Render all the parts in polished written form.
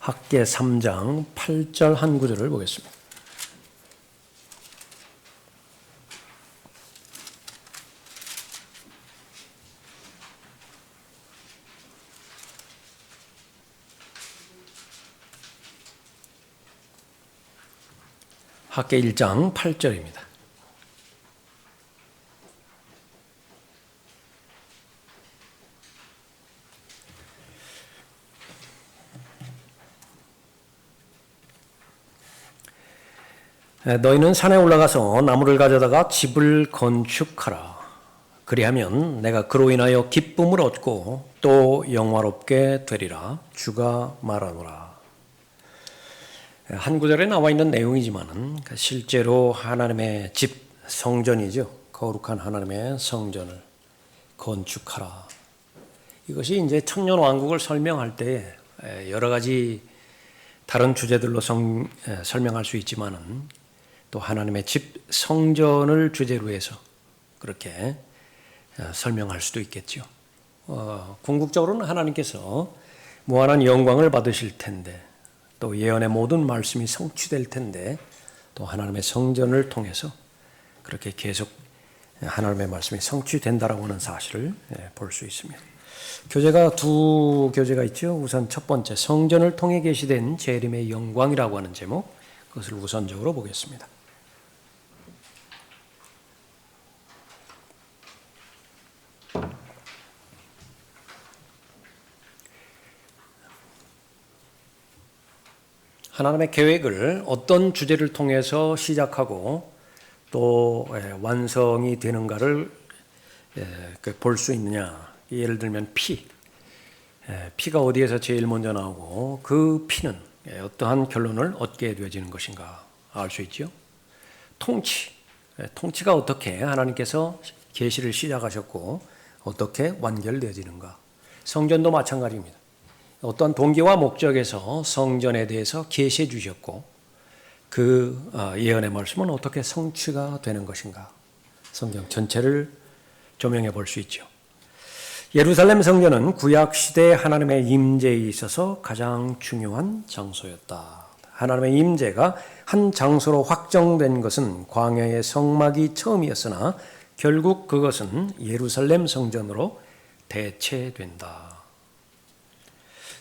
학개 3장 8절 한 구절을 보겠습니다. 학개 1장 8절입니다. 너희는 산에 올라가서 나무를 가져다가 집을 건축하라. 그리하면 내가 그로 인하여 기쁨을 얻고 또 영화롭게 되리라. 주가 말하노라. 한 구절에 나와 있는 내용이지만 실제로 하나님의 집, 성전이죠. 거룩한 하나님의 성전을 건축하라. 이것이 이제 천년왕국을 설명할 때 여러 가지 다른 주제들로 설명할 수 있지만은 또 하나님의 집, 성전을 주제로 해서 그렇게 설명할 수도 있겠죠. 궁극적으로는 하나님께서 무한한 영광을 받으실 텐데 또 예언의 모든 말씀이 성취될 텐데 또 하나님의 성전을 통해서 그렇게 계속 하나님의 말씀이 성취된다라고 하는 사실을 볼 수 있습니다. 교재가 두 교재가 있죠. 우선 첫 번째 성전을 통해 계시된 재림의 영광이라고 하는 제목, 그것을 우선적으로 보겠습니다. 하나님의 계획을 어떤 주제를 통해서 시작하고 또 완성이 되는가를 볼 수 있느냐. 예를 들면 피가 어디에서 제일 먼저 나오고 그 피는 어떠한 결론을 얻게 되어지는 것인가 알 수 있죠. 통치가 어떻게 하나님께서 계시를 시작하셨고 어떻게 완결되어지는가. 성전도 마찬가지입니다. 어떤 동기와 목적에서 성전에 대해서 계시해 주셨고 그 예언의 말씀은 어떻게 성취가 되는 것인가. 성경 전체를 조명해 볼 수 있죠. 예루살렘 성전은 구약시대 하나님의 임재에 있어서 가장 중요한 장소였다. 하나님의 임재가 한 장소로 확정된 것은 광야의 성막이 처음이었으나 결국 그것은 예루살렘 성전으로 대체된다.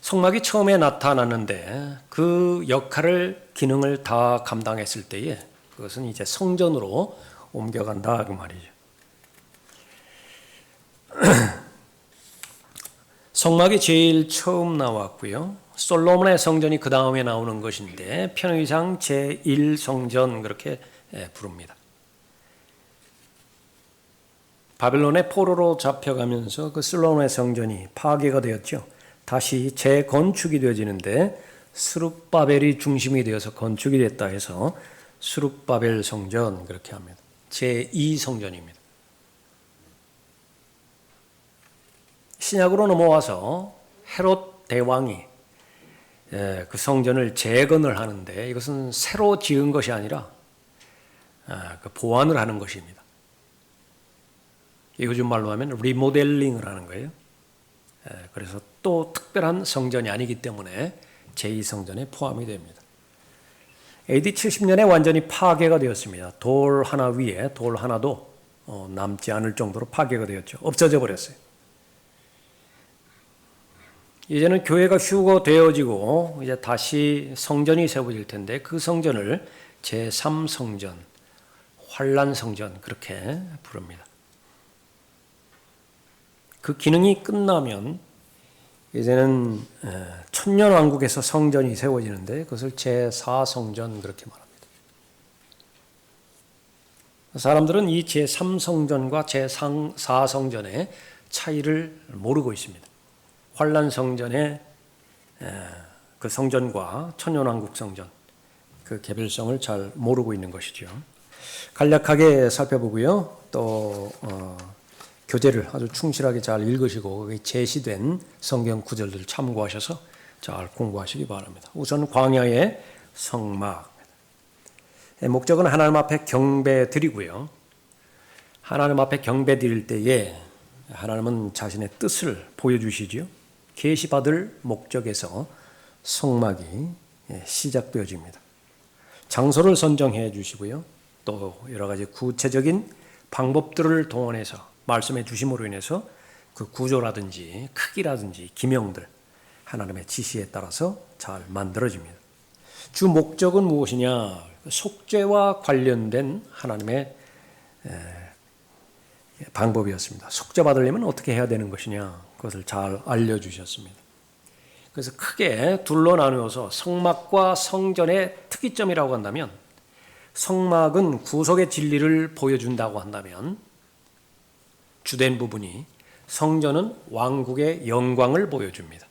성막이 처음에 나타났는데 그 역할을, 기능을 다 감당했을 때에 그것은 이제 성전으로 옮겨간다 그 말이죠. 성막이 제일 처음 나왔고요. 솔로몬의 성전이 그 다음에 나오는 것인데 편의상 제1성전 그렇게 부릅니다. 바벨론의 포로로 잡혀가면서 그 솔로몬의 성전이 파괴가 되었죠. 다시 재건축이 되어지는데 스룹바벨이 중심이 되어서 건축이 됐다 해서 스룹바벨 성전 그렇게 합니다. 제2성전입니다. 신약으로 넘어와서 헤롯 대왕이 그 성전을 재건을 하는데 이것은 새로 지은 것이 아니라 보완을 하는 것입니다. 요즘 말로 하면 리모델링을 하는 거예요. 그래서 또 특별한 성전이 아니기 때문에 제2성전에 포함이 됩니다. AD 70년에 완전히 파괴가 되었습니다. 돌 하나 위에 돌 하나도 남지 않을 정도로 파괴가 되었죠. 없어져 버렸어요. 이제는 교회가 휴거되어지고 이제 다시 성전이 세워질 텐데 그 성전을 제3성전, 환란성전 그렇게 부릅니다. 그 기능이 끝나면 이제는 천년왕국에서 성전이 세워지는데 그것을 제4성전 그렇게 말합니다. 사람들은 이 제3성전과 제4성전의 차이를 모르고 있습니다. 환란성전의 그 성전과 천년왕국 성전 그 개별성을 잘 모르고 있는 것이죠. 간략하게 살펴보고요. 또 교재를 아주 충실하게 잘 읽으시고 제시된 성경 구절들 참고하셔서 잘 공부하시기 바랍니다. 우선 광야의 성막. 목적은 하나님 앞에 경배 드리고요. 하나님 앞에 경배 드릴 때에 하나님은 자신의 뜻을 보여주시죠. 계시받을 목적에서 성막이 시작되어집니다. 장소를 선정해 주시고요. 또 여러 가지 구체적인 방법들을 동원해서 말씀해 주심으로 인해서 그 구조라든지 크기라든지 기명들 하나님의 지시에 따라서 잘 만들어집니다. 주 목적은 무엇이냐? 속죄와 관련된 하나님의 방법이었습니다. 속죄받으려면 어떻게 해야 되는 것이냐? 그것을 잘 알려주셨습니다. 그래서 크게 둘로 나누어서 성막과 성전의 특이점이라고 한다면, 성막은 구속의 진리를 보여준다고 한다면 주된 부분이, 성전은 왕국의 영광을 보여줍니다.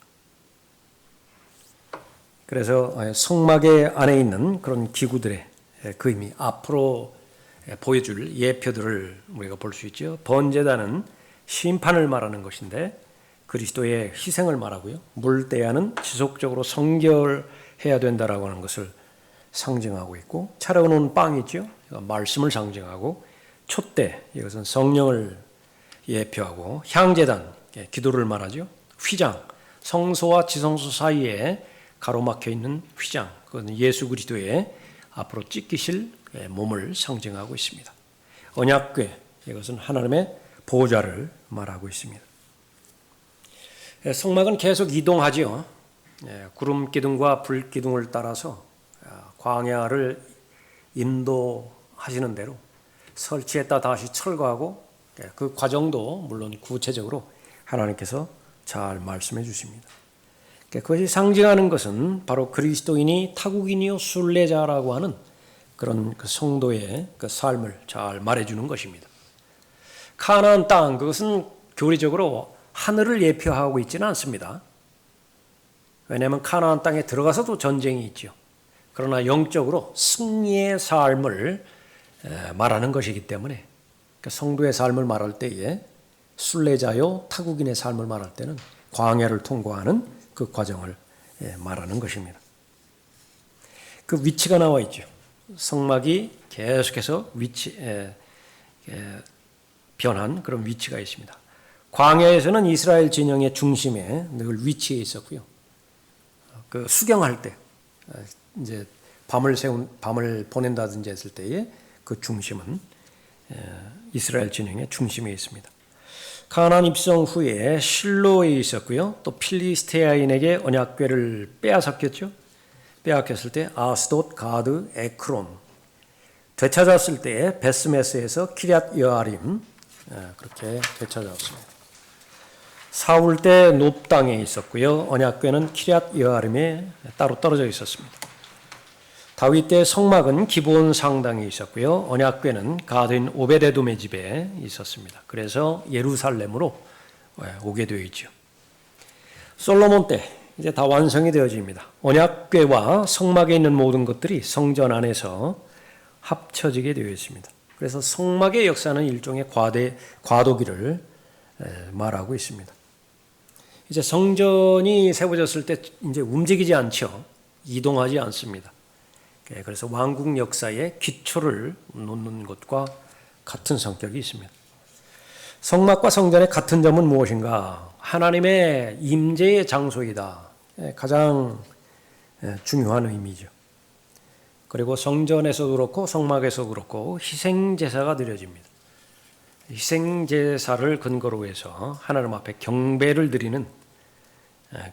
그래서 성막의 안에 있는 그런 기구들의 그 의미, 앞으로 보여줄 예표들을 우리가 볼 수 있죠. 번제단은 심판을 말하는 것인데 그리스도의 희생을 말하고요. 물대야는 지속적으로 성결해야 된다라고 하는 것을 상징하고 있고, 차려놓은 빵이 있죠. 말씀을 상징하고, 촛대, 이것은 성령을 예표하고, 향제단, 기도를 말하죠. 휘장, 성소와 지성소 사이에 가로막혀 있는 휘장, 그것은 예수 그리스도의 앞으로 찢기실 몸을 상징하고 있습니다. 언약궤, 이것은 하나님의 보좌를 말하고 있습니다. 성막은 계속 이동하지요. 구름 기둥과 불 기둥을 따라서 광야를 인도하시는 대로 설치했다 다시 철거하고, 그 과정도 물론 구체적으로 하나님께서 잘 말씀해 주십니다. 그것이 상징하는 것은 바로 그리스도인이 타국인이요 순례자라고 하는 그런 그 성도의 그 삶을 잘 말해주는 것입니다. 가나안 땅, 그것은 교리적으로 하늘을 예표하고 있지는 않습니다. 왜냐하면 가나안 땅에 들어가서도 전쟁이 있죠. 그러나 영적으로 승리의 삶을 말하는 것이기 때문에, 성도의 삶을 말할 때에 순례자요 타국인의 삶을 말할 때는 광야를 통과하는 그 과정을 말하는 것입니다. 그 위치가 나와 있죠. 성막이 계속해서 변한 그런 위치가 있습니다. 광야에서는 이스라엘 진영의 중심에 늘 위치해 있었고요. 그 수경할 때, 이제 밤을 보낸다든지 했을 때에 그 중심은 이스라엘 진영의 중심에 있습니다. 가나안 입성 후에 실로에 있었고요. 또 필리스테아인에게 언약궤를 빼앗았겠죠. 빼앗겼을 때 아스돗, 가드, 에크론, 되찾았을 때 베스메스에서 키럇 여아림, 그렇게 되찾았습니다. 사울 때 높 땅에 있었고요. 언약궤는 키럇 여아림에 따로 떨어져 있었습니다. 다윗 때 성막은 기브온 상당에 있었고요. 언약궤는 가드인 오베데돔의 집에 있었습니다. 그래서 예루살렘으로 오게 되어 있죠. 솔로몬 때 이제 다 완성이 되어집니다. 언약궤와 성막에 있는 모든 것들이 성전 안에서 합쳐지게 되어 있습니다. 그래서 성막의 역사는 일종의 과도기를 말하고 있습니다. 이제 성전이 세워졌을 때 이제 움직이지 않죠. 이동하지 않습니다. 그래서 왕국 역사의 기초를 놓는 것과 같은 성격이 있습니다. 성막과 성전의 같은 점은 무엇인가? 하나님의 임재의 장소이다. 가장 중요한 의미죠. 그리고 성전에서도 그렇고 성막에서도 그렇고 희생제사가 드려집니다. 희생제사를 근거로 해서 하나님 앞에 경배를 드리는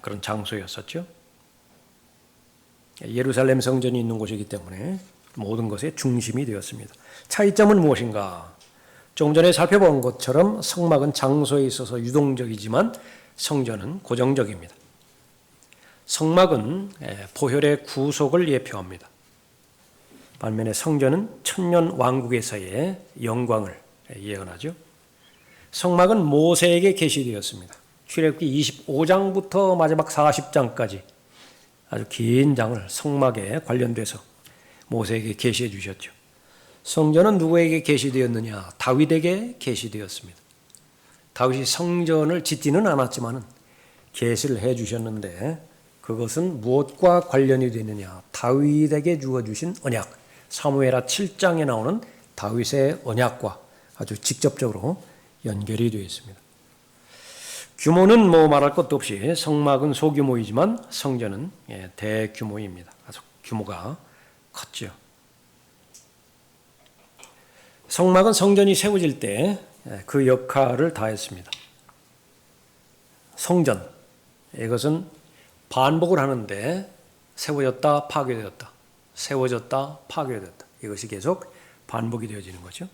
그런 장소였었죠. 예루살렘 성전이 있는 곳이기 때문에 모든 것의 중심이 되었습니다. 차이점은 무엇인가? 조금 전에 살펴본 것처럼 성막은 장소에 있어서 유동적이지만 성전은 고정적입니다. 성막은 보혈의 구속을 예표합니다. 반면에 성전은 천년 왕국에서의 영광을 예언하죠. 성막은 모세에게 계시되었습니다. 출애굽기 25장부터 마지막 40장까지 아주 긴 장을 성막에 관련돼서 모세에게 계시해 주셨죠. 성전은 누구에게 계시되었느냐? 다윗에게 계시되었습니다. 다윗이 성전을 짓지는 않았지만 계시를 해 주셨는데, 그것은 무엇과 관련이 되느냐? 다윗에게 주어주신 언약, 사무엘하 7장에 나오는 다윗의 언약과 아주 직접적으로 연결이 되어 있습니다. 규모는 뭐 말할 것도 없이 성막은 소규모이지만 성전은 대규모입니다. 아주 규모가 컸죠. 성막은 성전이 세워질 때 그 역할을 다했습니다. 성전, 이것은 반복을 하는데 세워졌다 파괴되었다, 세워졌다 파괴되었다, 이것이 계속 반복이 되어지는 거죠.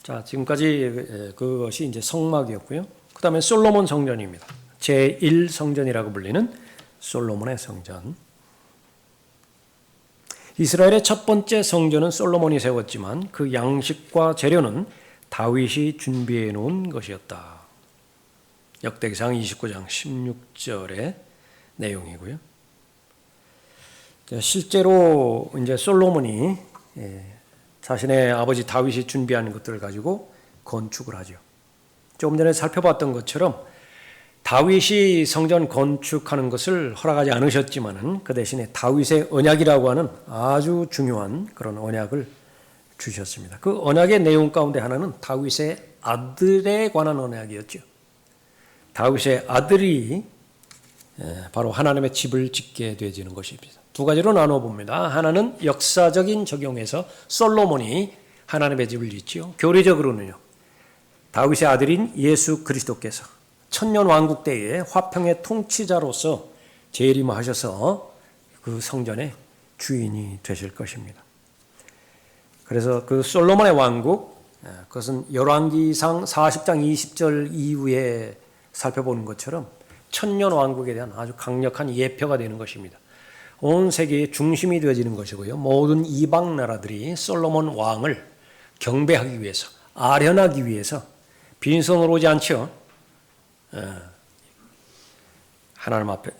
자, 지금까지 그것이 이제 성막이었고요. 그 다음에 솔로몬 성전입니다. 제1성전이라고 불리는 솔로몬의 성전. 이스라엘의 첫 번째 성전은 솔로몬이 세웠지만 그 양식과 재료는 다윗이 준비해 놓은 것이었다. 역대기상 29장 16절의 내용이고요. 실제로 이제 솔로몬이 자신의 아버지 다윗이 준비한 것들을 가지고 건축을 하죠. 조금 전에 살펴봤던 것처럼 다윗이 성전 건축하는 것을 허락하지 않으셨지만은 그 대신에 다윗의 언약이라고 하는 아주 중요한 그런 언약을 주셨습니다. 그 언약의 내용 가운데 하나는 다윗의 아들에 관한 언약이었죠. 다윗의 아들이 바로 하나님의 집을 짓게 되어지는 것입니다. 두 가지로 나눠 봅니다. 하나는 역사적인 적용에서 솔로몬이 하나님의 집을 짓지요. 교리적으로는요, 다윗의 아들인 예수 그리스도께서 천년 왕국 때에 화평의 통치자로서 재림하셔서 그 성전의 주인이 되실 것입니다. 그래서 그 솔로몬의 왕국, 그것은 열왕기상 40장 20절 이후에 살펴보는 것처럼 천년 왕국에 대한 아주 강력한 예표가 되는 것입니다. 온 세계의 중심이 되어지는 것이고요. 모든 이방 나라들이 솔로몬 왕을 경배하기 위해서, 아련하기 위해서 빈손으로 오지 않죠. 하나님 앞에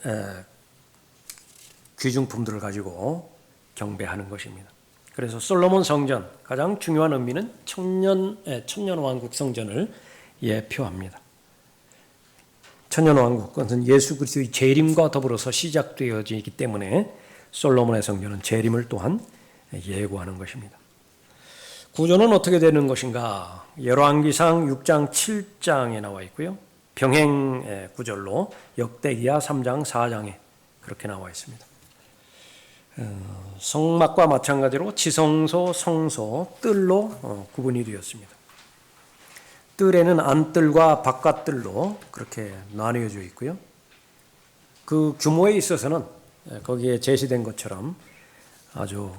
귀중품들을 가지고 경배하는 것입니다. 그래서 솔로몬 성전 가장 중요한 의미는 천년 왕국 성전을 예표합니다. 천년 왕국, 그것은 예수 그리스도의 재림과 더불어서 시작되어지기 때문에 솔로몬의 성전은 재림을 또한 예고하는 것입니다. 구조는 어떻게 되는 것인가? 열왕기상 6장 7장에 나와 있고요. 병행 구절로 역대기야 3장 4장에 그렇게 나와 있습니다. 성막과 마찬가지로 지성소, 성소, 뜰로 구분이 되었습니다. 뜰에는 안뜰과 바깥뜰로 그렇게 나뉘어져 있고요. 그 규모에 있어서는 거기에 제시된 것처럼 아주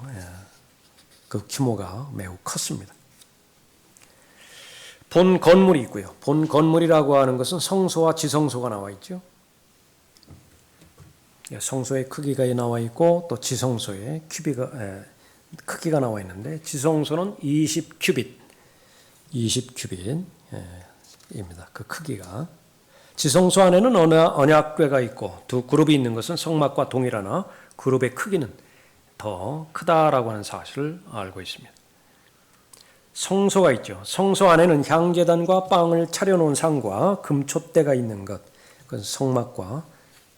그 규모가 매우 컸습니다. 본 건물이 있고요. 본 건물이라고 하는 것은 성소와 지성소가 나와 있죠. 성소의 크기가 나와 있고 또 지성소의 크기가 나와 있는데 지성소는 20큐빗 입니다. 그 크기가. 지성소 안에는 언약궤가 있고 두 그룹이 있는 것은 성막과 동일하나 그룹의 크기는 더 크다라고 하는 사실을 알고 있습니다. 성소가 있죠. 성소 안에는 향제단과 빵을 차려놓은 상과 금촛대가 있는 것, 그건 성막과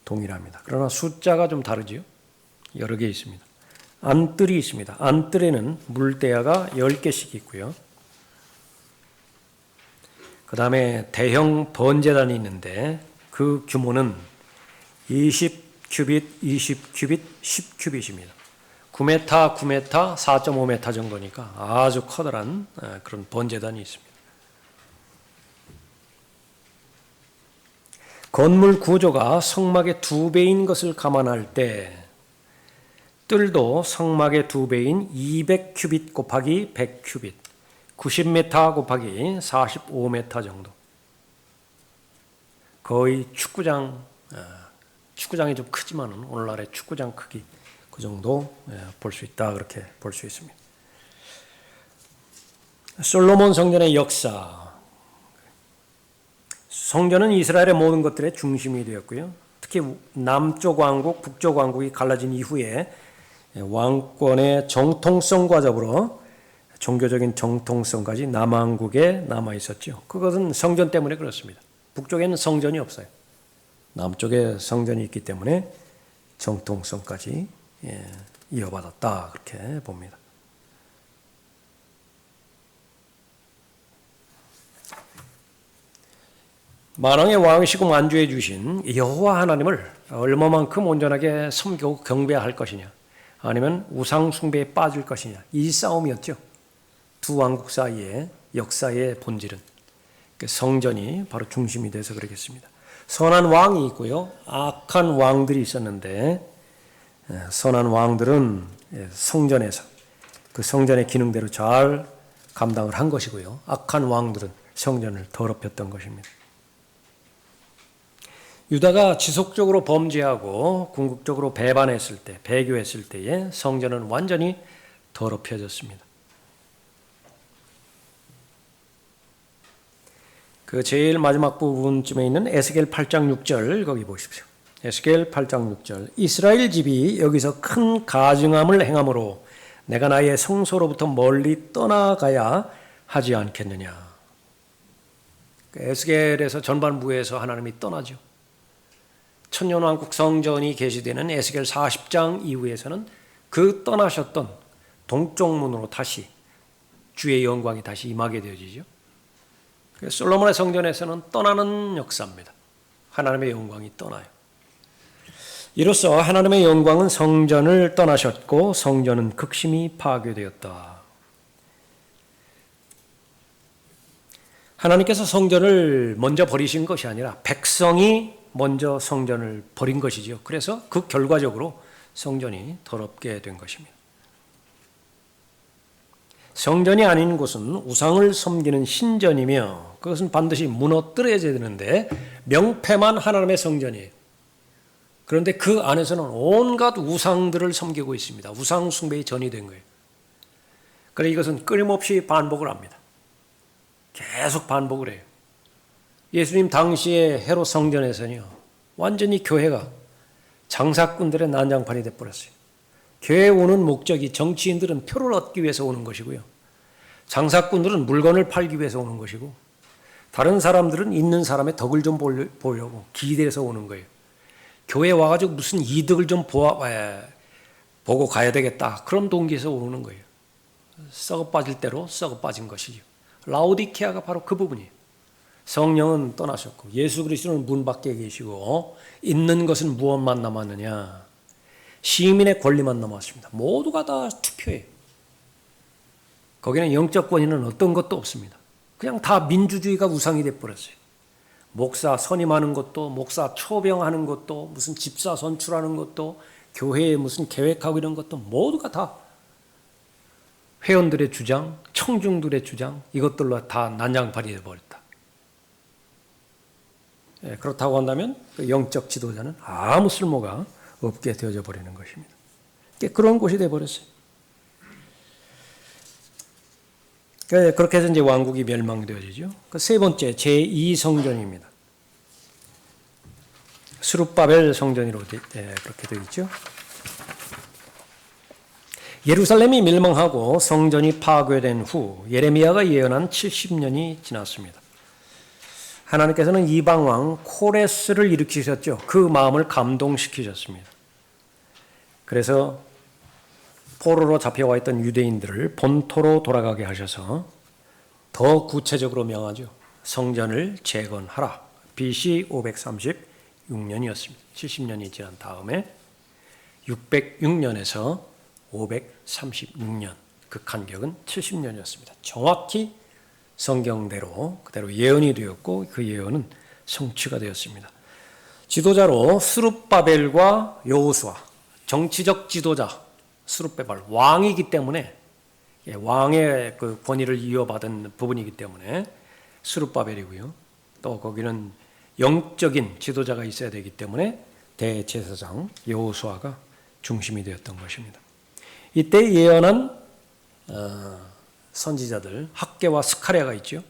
동일합니다. 그러나 숫자가 좀 다르지요. 여러 개 있습니다. 안뜰이 있습니다. 안뜰에는 물대야가 10개씩 있고요. 그 다음에 대형 번제단이 있는데 그 규모는 20큐빗, 20큐빗, 10큐빗입니다. 9m, 9m, 4.5m 정도니까 아주 커다란 그런 번제단이 있습니다. 건물 구조가 성막의 2배인 것을 감안할 때 뜰도 성막의 2배인 200큐빗 곱하기 100큐빗, 90m 곱하기 45m 정도. 거의 축구장이 좀 크지만은 오늘날의 축구장 크기 그 정도 볼 수 있다, 그렇게 볼 수 있습니다. 솔로몬 성전의 역사. 성전은 이스라엘의 모든 것들의 중심이 되었고요. 특히 남쪽 왕국, 북쪽 왕국이 갈라진 이후에 왕권의 정통성과 더불어 종교적인 정통성까지 남왕국에 남아 있었죠. 그것은 성전 때문에 그렇습니다. 북쪽에는 성전이 없어요. 남쪽에 성전이 있기 때문에 정통성까지 이어받았다, 그렇게 봅니다. 만왕의 왕이시고 만주해 주신 여호와 하나님을 얼마만큼 온전하게 섬기고 경배할 것이냐, 아니면 우상 숭배에 빠질 것이냐, 이 싸움이었죠. 두 왕국 사이의 역사의 본질은 성전이 바로 중심이 돼서 그러겠습니다. 선한 왕이 있고요, 악한 왕들이 있었는데, 선한 왕들은 성전에서 그 성전의 기능대로 잘 감당을 한 것이고요, 악한 왕들은 성전을 더럽혔던 것입니다. 유다가 지속적으로 범죄하고 궁극적으로 배반했을 때, 배교했을 때에 성전은 완전히 더럽혀졌습니다. 그 제일 마지막 부분쯤에 있는 에스겔 8장 6절 거기 보십시오. 에스겔 8장 6절. 이스라엘 집이 여기서 큰 가증함을 행함으로 내가 나의 성소로부터 멀리 떠나가야 하지 않겠느냐. 에스겔에서 전반부에서 하나님이 떠나죠. 천년왕국 성전이 계시되는 에스겔 40장 이후에서는 그 떠나셨던 동쪽 문으로 다시 주의 영광이 다시 임하게 되어지죠. 솔로몬의 성전에서는 떠나는 역사입니다. 하나님의 영광이 떠나요. 이로써 하나님의 영광은 성전을 떠나셨고 성전은 극심히 파괴되었다. 하나님께서 성전을 먼저 버리신 것이 아니라 백성이 먼저 성전을 버린 것이죠. 그래서 그 결과적으로 성전이 더럽게 된 것입니다. 성전이 아닌 곳은 우상을 섬기는 신전이며 그것은 반드시 무너뜨려져야 되는데 명패만 하나님의 성전이에요. 그런데 그 안에서는 온갖 우상들을 섬기고 있습니다. 우상 숭배의 전이 된 거예요. 그래서 이것은 끊임없이 반복을 합니다. 계속 반복을 해요. 예수님 당시의 헤롯 성전에서는요, 완전히 교회가 장사꾼들의 난장판이 되어버렸어요. 교회에 오는 목적이 정치인들은 표를 얻기 위해서 오는 것이고요, 장사꾼들은 물건을 팔기 위해서 오는 것이고, 다른 사람들은 있는 사람의 덕을 좀 보려고 기대해서 오는 거예요. 교회에 와가지고 무슨 이득을 좀 보고 가야 되겠다, 그런 동기에서 오는 거예요. 썩어 빠질 대로 썩어 빠진 것이죠. 라오디케아가 바로 그 부분이에요. 성령은 떠나셨고 예수 그리스도는 문 밖에 계시고 있는 것은 무엇만 남았느냐, 시민의 권리만 남았습니다. 모두가 다 투표해요. 거기는 영적 권위는 어떤 것도 없습니다. 그냥 다 민주주의가 우상이 돼버렸어요. 목사 선임하는 것도, 목사 초병하는 것도, 무슨 집사 선출하는 것도, 교회에 무슨 계획하고 이런 것도 모두가 다 회원들의 주장, 청중들의 주장, 이것들로 다 난장판이 돼버렸다. 그렇다고 한다면 영적 지도자는 아무 쓸모가 없게 되어져 버리는 것입니다. 그런 곳이 되어버렸어요. 그렇게 해서 이제 왕국이 멸망되어지죠. 세 번째, 제2성전입니다. 스룹바벨 성전으로 그렇게 되어 있죠. 예루살렘이 멸망하고 성전이 파괴된 후 예레미야가 예언한 70년이 지났습니다. 하나님께서는 이방왕 코레스를 일으키셨죠. 그 마음을 감동시키셨습니다. 그래서 포로로 잡혀와 있던 유대인들을 본토로 돌아가게 하셔서 더 구체적으로 명하죠. 성전을 재건하라. BC 536년이었습니다. 70년이 지난 다음에 606년에서 536년, 그 간격은 70년이었습니다. 정확히 성경대로 그대로 예언이 되었고 그 예언은 성취가 되었습니다. 지도자로 스룹바벨과 여호수아, 정치적 지도자 스룹바벨, 왕이기 때문에, 왕의 그 권위를 이어받은 부분이기 때문에 스룹바벨이고요. 또 거기는 영적인 지도자가 있어야 되기 때문에 대제사장 여호수아가 중심이 되었던 것입니다. 이때 예언한 선지자들 학개와 스가랴가 있죠.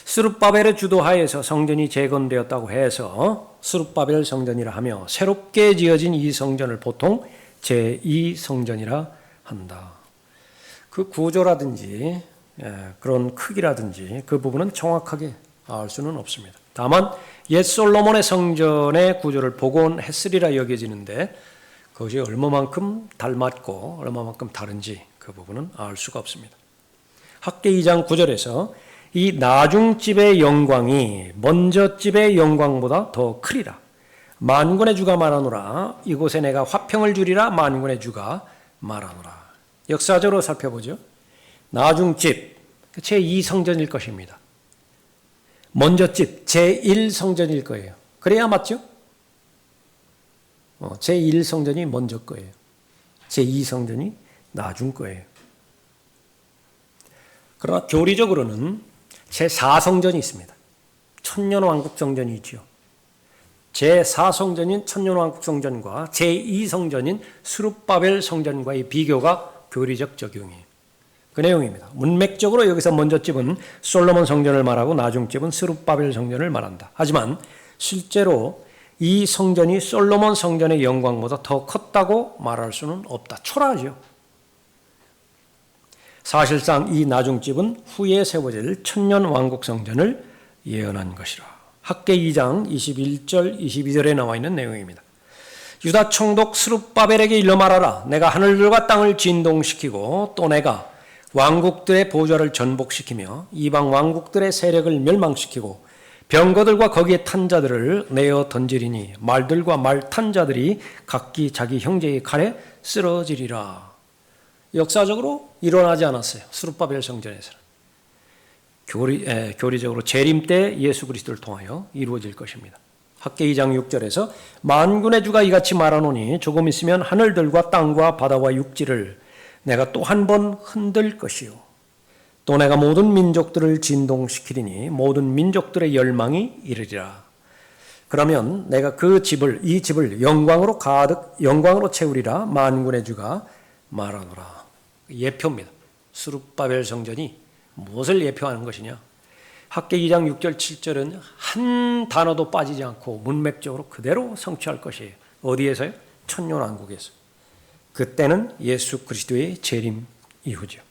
스룹바벨의 주도하에서 성전이 재건되었다고 해서 스룹바벨 성전이라 하며 새롭게 지어진 이 성전을 보통 제2성전이라 한다. 그 구조라든지 그런 크기라든지 그 부분은 정확하게 알 수는 없습니다. 다만 옛 솔로몬의 성전의 구조를 복원했으리라 여겨지는데 그것이 얼마만큼 닮았고 얼마만큼 다른지 그 부분은 알 수가 없습니다. 학개 2장 9절에서 이 나중집의 영광이 먼저 집의 영광보다 더 크리라. 만군의 주가 말하노라. 이곳에 내가 화평을 주리라. 만군의 주가 말하노라. 역사적으로 살펴보죠. 나중집 제2성전일 것입니다. 먼저 집 제1성전일 거예요. 그래야 맞죠? 제1성전이 먼저 거예요. 제2성전이 나중 거예요. 그러나 교리적으로는 제4성전이 있습니다. 천년왕국성전이 있죠. 제4성전인 천년왕국성전과 제2성전인 스룹바벨 성전과의 비교가 교리적 적용이에요. 그 내용입니다. 문맥적으로 여기서 먼저 집은 솔로몬 성전을 말하고 나중 집은 스룹바벨 성전을 말한다. 하지만 실제로 이 성전이 솔로몬 성전의 영광보다 더 컸다고 말할 수는 없다. 초라하죠. 사실상 이 나중집은 후에 세워질 천년 왕국 성전을 예언한 것이라. 학개 2장 21절 22절에 나와 있는 내용입니다. 유다 총독 스룹바벨에게 일러 말하라. 내가 하늘들과 땅을 진동시키고 또 내가 왕국들의 보좌를 전복시키며 이방 왕국들의 세력을 멸망시키고 병거들과 거기에 탄 자들을 내어 던지리니 말들과 말 탄 자들이 각기 자기 형제의 칼에 쓰러지리라. 역사적으로 일어나지 않았어요. 스룹바벨 성전에서는. 교리적으로 재림 때 예수 그리스도를 통하여 이루어질 것입니다. 학개 2장 6절에서 만군의 주가 이같이 말하노니 조금 있으면 하늘들과 땅과 바다와 육지를 내가 또 한 번 흔들 것이요 또 내가 모든 민족들을 진동시키리니 모든 민족들의 열망이 이르리라. 그러면 내가 이 집을 영광으로 채우리라. 만군의 주가 말하노라. 예표입니다. 스룹바벨 성전이 무엇을 예표하는 것이냐? 학개 2장 6절 7절은 한 단어도 빠지지 않고 문맥적으로 그대로 성취할 것이에요. 어디에서요? 천년왕국에서. 그때는 예수 그리스도의 재림 이후죠.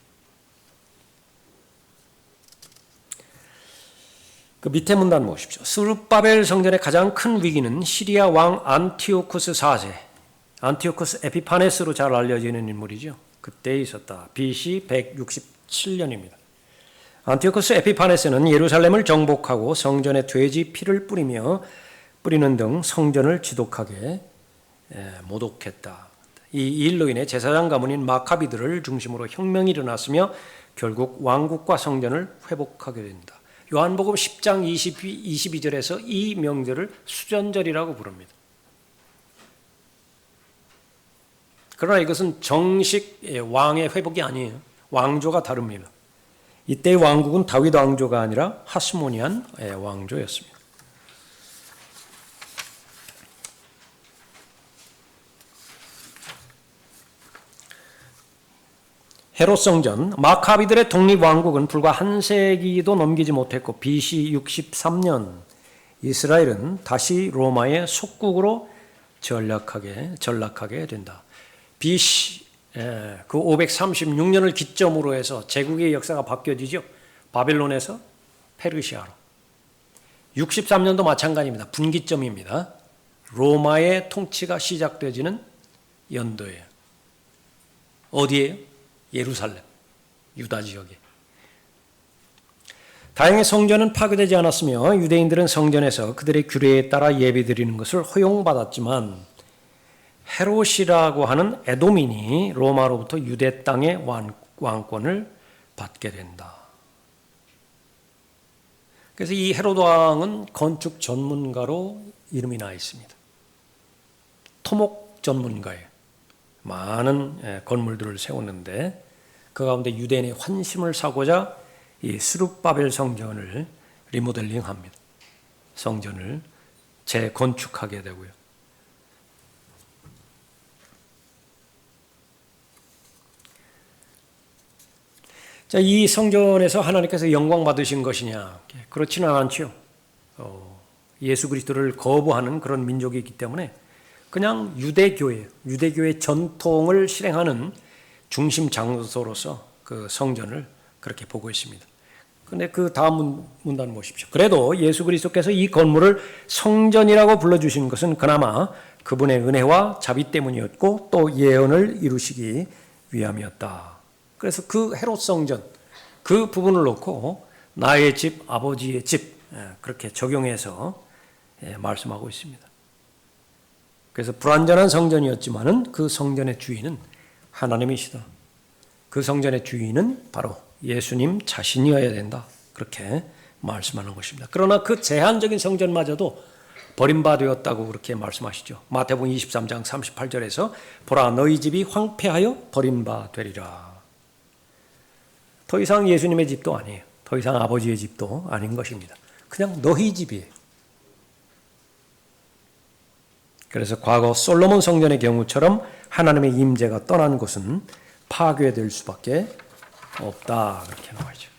그 밑에 문단 보십시오. 스룹바벨 성전의 가장 큰 위기는 시리아 왕 안티오쿠스 4세, 안티오쿠스 에피파네스로 잘 알려지는 인물이죠. 그때 있었다. BC 167년입니다. 안티오쿠스 에피파네스는 예루살렘을 정복하고 성전에 돼지 피를 뿌리는 등 성전을 지독하게 모독했다. 이 일로 인해 제사장 가문인 마카비들을 중심으로 혁명이 일어났으며 결국 왕국과 성전을 회복하게 된다. 요한복음 10장 22절에서 이 명절을 수전절이라고 부릅니다. 그러나 이것은 정식 왕의 회복이 아니에요. 왕조가 다릅니다. 이때의 왕국은 다윗 왕조가 아니라 하스모니안 왕조였습니다. 헤롯 성전, 마카비들의 독립왕국은 불과 한 세기도 넘기지 못했고 BC 63년 이스라엘은 다시 로마의 속국으로 전락하게 된다. BC 그 536년을 기점으로 해서 제국의 역사가 바뀌어지죠. 바빌론에서 페르시아로. 63년도 마찬가지입니다. 분기점입니다. 로마의 통치가 시작되어지는 연도예요. 어디예요? 예루살렘, 유다 지역에. 다행히 성전은 파괴되지 않았으며 유대인들은 성전에서 그들의 규례에 따라 예배드리는 것을 허용받았지만 헤롯이라고 하는 에돔인이 로마로부터 유대 땅의 왕권을 받게 된다. 그래서 이 헤롯 왕은 건축 전문가로 이름이 나 있습니다. 토목 전문가예요. 많은 건물들을 세웠는데 그 가운데 유대인의 환심을 사고자 이 스룹바벨 성전을 리모델링합니다. 성전을 재건축하게 되고요. 자, 이 성전에서 하나님께서 영광 받으신 것이냐? 그렇지는 않죠. 예수 그리스도를 거부하는 그런 민족이기 때문에 그냥 유대교의 전통을 실행하는 중심 장소로서 그 성전을 그렇게 보고 있습니다. 그런데 그 다음 문단 보십시오. 그래도 예수 그리스도께서 이 건물을 성전이라고 불러주신 것은 그나마 그분의 은혜와 자비 때문이었고 또 예언을 이루시기 위함이었다. 그래서 그 헤롯 성전 그 부분을 놓고 나의 집, 아버지의 집, 그렇게 적용해서 말씀하고 있습니다. 그래서 불완전한 성전이었지만은 그 성전의 주인은 하나님이시다. 그 성전의 주인은 바로 예수님 자신이어야 된다. 그렇게 말씀하는 것입니다. 그러나 그 제한적인 성전마저도 버림받았다고 그렇게 말씀하시죠. 마태복음 23장 38절에서 보라 너희 집이 황폐하여 버림받되리라. 더 이상 예수님의 집도 아니에요. 더 이상 아버지의 집도 아닌 것입니다. 그냥 너희 집이에요. 그래서 과거 솔로몬 성전의 경우처럼 하나님의 임재가 떠난 곳은 파괴될 수밖에 없다. 그렇게 나와 있죠.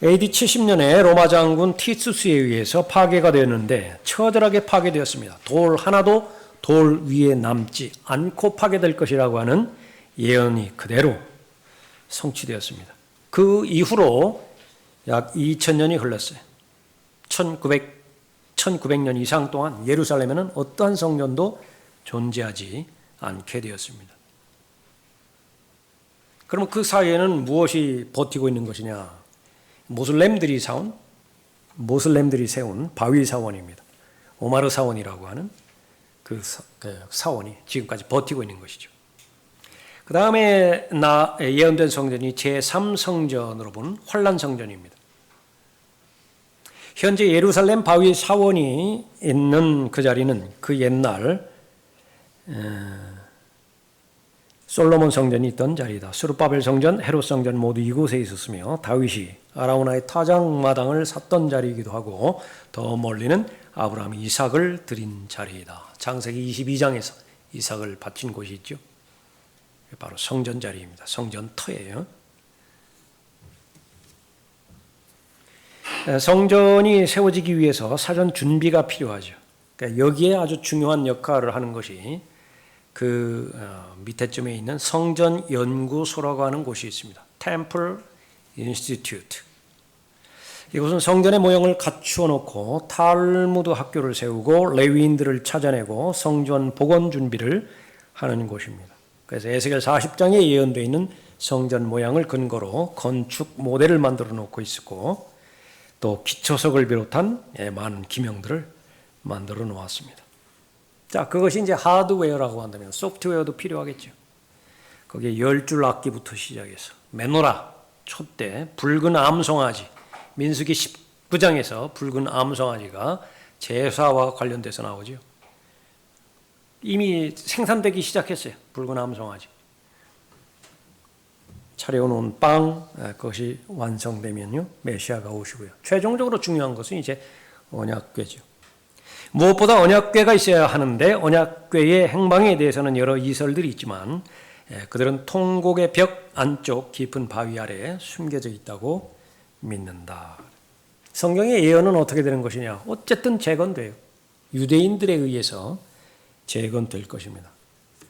AD 70년에 로마 장군 티투스에 의해서 파괴가 되었는데 처절하게 파괴되었습니다. 돌 하나도 돌 위에 남지 않고 파괴될 것이라고 하는 예언이 그대로 성취되었습니다. 그 이후로 약 2000년이 흘렀어요. 1900년 이상 동안 예루살렘에는 어떠한 성전도 존재하지 않게 되었습니다. 그럼 그 사이에는 무엇이 버티고 있는 것이냐? 모슬렘들이 세운 바위 사원입니다. 오마르 사원이라고 하는 그 사원이 지금까지 버티고 있는 것이죠. 그 다음에 예언된 성전이 제3성전으로 보는 환란 성전입니다. 현재 예루살렘 바위 사원이 있는 그 자리는 그 옛날 솔로몬 성전이 있던 자리다. 스룹바벨 성전, 헤롯 성전 모두 이곳에 있었으며 다윗이 아라우나의 타작마당을 샀던 자리이기도 하고 더 멀리는 아브라함이 이삭을 드린 자리이다. 창세기 22장에서 이삭을 바친 곳이 있죠. 바로 성전 자리입니다. 성전터예요. 성전이 세워지기 위해서 사전 준비가 필요하죠. 그러니까 여기에 아주 중요한 역할을 하는 것이 그 밑에쯤에 있는 성전연구소라고 하는 곳이 있습니다. Temple Institute. 이곳은 성전의 모형을 갖추어 놓고 탈무드 학교를 세우고 레위인들을 찾아내고 성전 복원 준비를 하는 곳입니다. 그래서 에스겔 40장에 예언되어 있는 성전 모양을 근거로 건축 모델을 만들어 놓고 있었고 또 기초석을 비롯한 많은 기명들을 만들어 놓았습니다. 자, 그것이 이제 하드웨어라고 한다면 소프트웨어도 필요하겠죠. 거기에 10줄 악기부터 시작해서 메노라, 촛대, 붉은 암송아지, 민수기 19장에서 붉은 암송아지가 제사와 관련돼서 나오죠. 이미 생산되기 시작했어요. 붉은 암송아지. 차려놓은 빵, 그것이 완성되면요 메시아가 오시고요. 최종적으로 중요한 것은 이제 언약궤죠. 무엇보다 언약궤가 있어야 하는데 언약궤의 행방에 대해서는 여러 이설들이 있지만 그들은 통곡의 벽 안쪽 깊은 바위 아래에 숨겨져 있다고 믿는다. 성경의 예언은 어떻게 되는 것이냐? 어쨌든 재건돼요. 유대인들에 의해서 재건될 것입니다.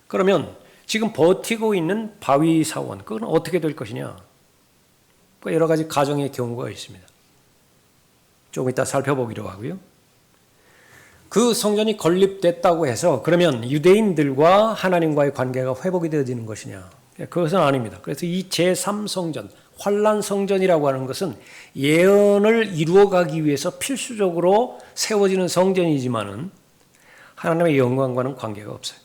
그러면 지금 버티고 있는 바위 사원, 그건 어떻게 될 것이냐? 여러 가지 가정의 경우가 있습니다. 조금 이따 살펴보기로 하고요. 그 성전이 건립됐다고 해서 그러면 유대인들과 하나님과의 관계가 회복이 되어지는 것이냐? 그것은 아닙니다. 그래서 이 제3성전, 환란 성전이라고 하는 것은 예언을 이루어가기 위해서 필수적으로 세워지는 성전이지만은 하나님의 영광과는 관계가 없어요.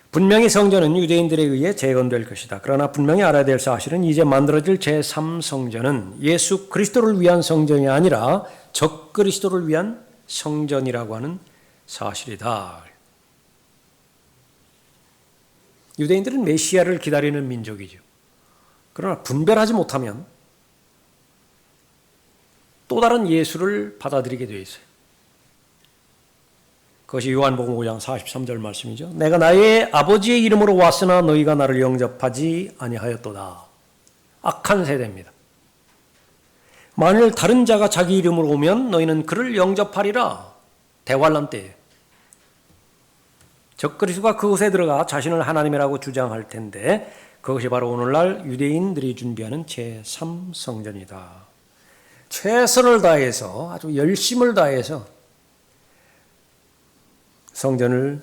분명히 성전은 유대인들에 의해 재건될 것이다. 그러나 분명히 알아야 될 사실은 이제 만들어질 제3성전은 예수 그리스도를 위한 성전이 아니라 적 그리스도를 위한 성전이라고 하는 사실이다. 유대인들은 메시아를 기다리는 민족이죠. 그러나 분별하지 못하면 또 다른 예수를 받아들이게 되어 있어요. 그것이 요한복음 5장 43절 말씀이죠. 내가 나의 아버지의 이름으로 왔으나 너희가 나를 영접하지 아니하였도다. 악한 세대입니다. 만일 다른 자가 자기 이름으로 오면 너희는 그를 영접하리라. 대환란 때에 적그리스도가 그곳에 들어가 자신을 하나님이라고 주장할 텐데 그것이 바로 오늘날 유대인들이 준비하는 제3성전이다. 최선을 다해서 아주 열심을 다해서 성전을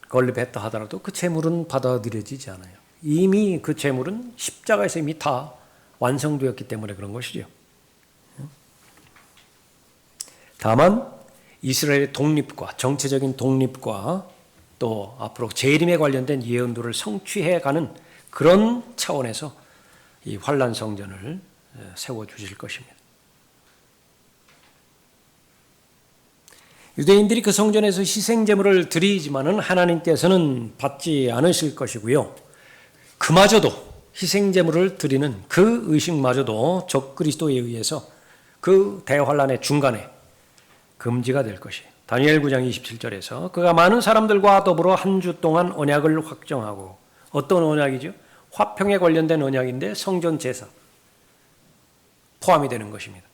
건립했다 하더라도 그 재물은 받아들여지지 않아요. 이미 그 제물은 십자가에서 이미 다 완성되었기 때문에 그런 것이죠. 다만 이스라엘의 독립과 정체적인 독립과 또 앞으로 재림에 관련된 예언들을 성취해가는 그런 차원에서 이 환란 성전을 세워주실 것입니다. 유대인들이 그 성전에서 희생제물을 드리지만은 하나님께서는 받지 않으실 것이고요. 그마저도 희생제물을 드리는 그 의식마저도 적그리스도에 의해서 그 대환란의 중간에 금지가 될 것이에요. 다니엘 9장 27절에서 그가 많은 사람들과 더불어 한 주 동안 언약을 확정하고, 어떤 언약이죠? 화평에 관련된 언약인데 성전 제사 포함이 되는 것입니다.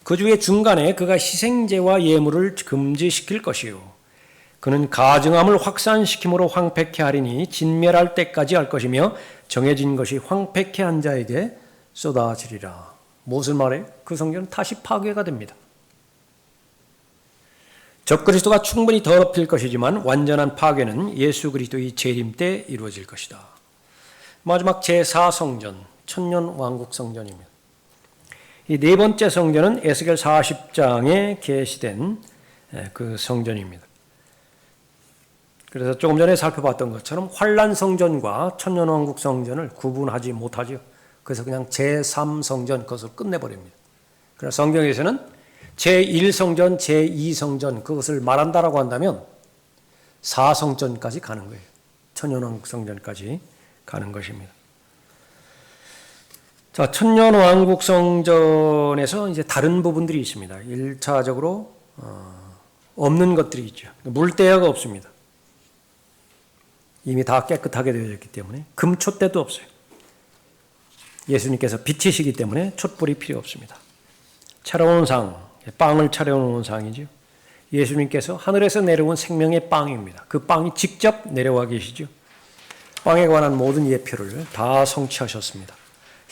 그 주의 중간에 그가 희생제와 예물을 금지시킬 것이요, 그는 가증함을 확산시킴으로 황폐케 하리니 진멸할 때까지 할 것이며 정해진 것이 황폐케 한 자에게 쏟아지리라. 무엇을 말해요? 그 성전은 다시 파괴가 됩니다. 적그리스도가 충분히 더럽힐 것이지만 완전한 파괴는 예수 그리스도의 재림 때 이루어질 것이다. 마지막 제4성전, 천년왕국성전입니다. 이 네 번째 성전은 에스겔 40장에 계시된 그 성전입니다. 그래서 조금 전에 살펴봤던 것처럼 환란성전과 천년왕국성전을 구분하지 못하죠. 그래서 그냥 제3성전 그것을 끝내버립니다. 그래서 성경에서는 제1성전, 제2성전 그것을 말한다라고 한다면 4성전까지 가는 거예요. 천년왕국성전까지 가는 것입니다. 자, 천년왕국성전에서 이제 다른 부분들이 있습니다. 1차적으로 없는 것들이 있죠. 물대야가 없습니다. 이미 다 깨끗하게 되어졌기 때문에 금촛대도 없어요. 예수님께서 빛이시기 때문에 촛불이 필요 없습니다. 차려온 상, 빵을 차려놓은 상이죠. 예수님께서 하늘에서 내려온 생명의 빵입니다. 그 빵이 직접 내려와 계시죠. 빵에 관한 모든 예표를 다 성취하셨습니다.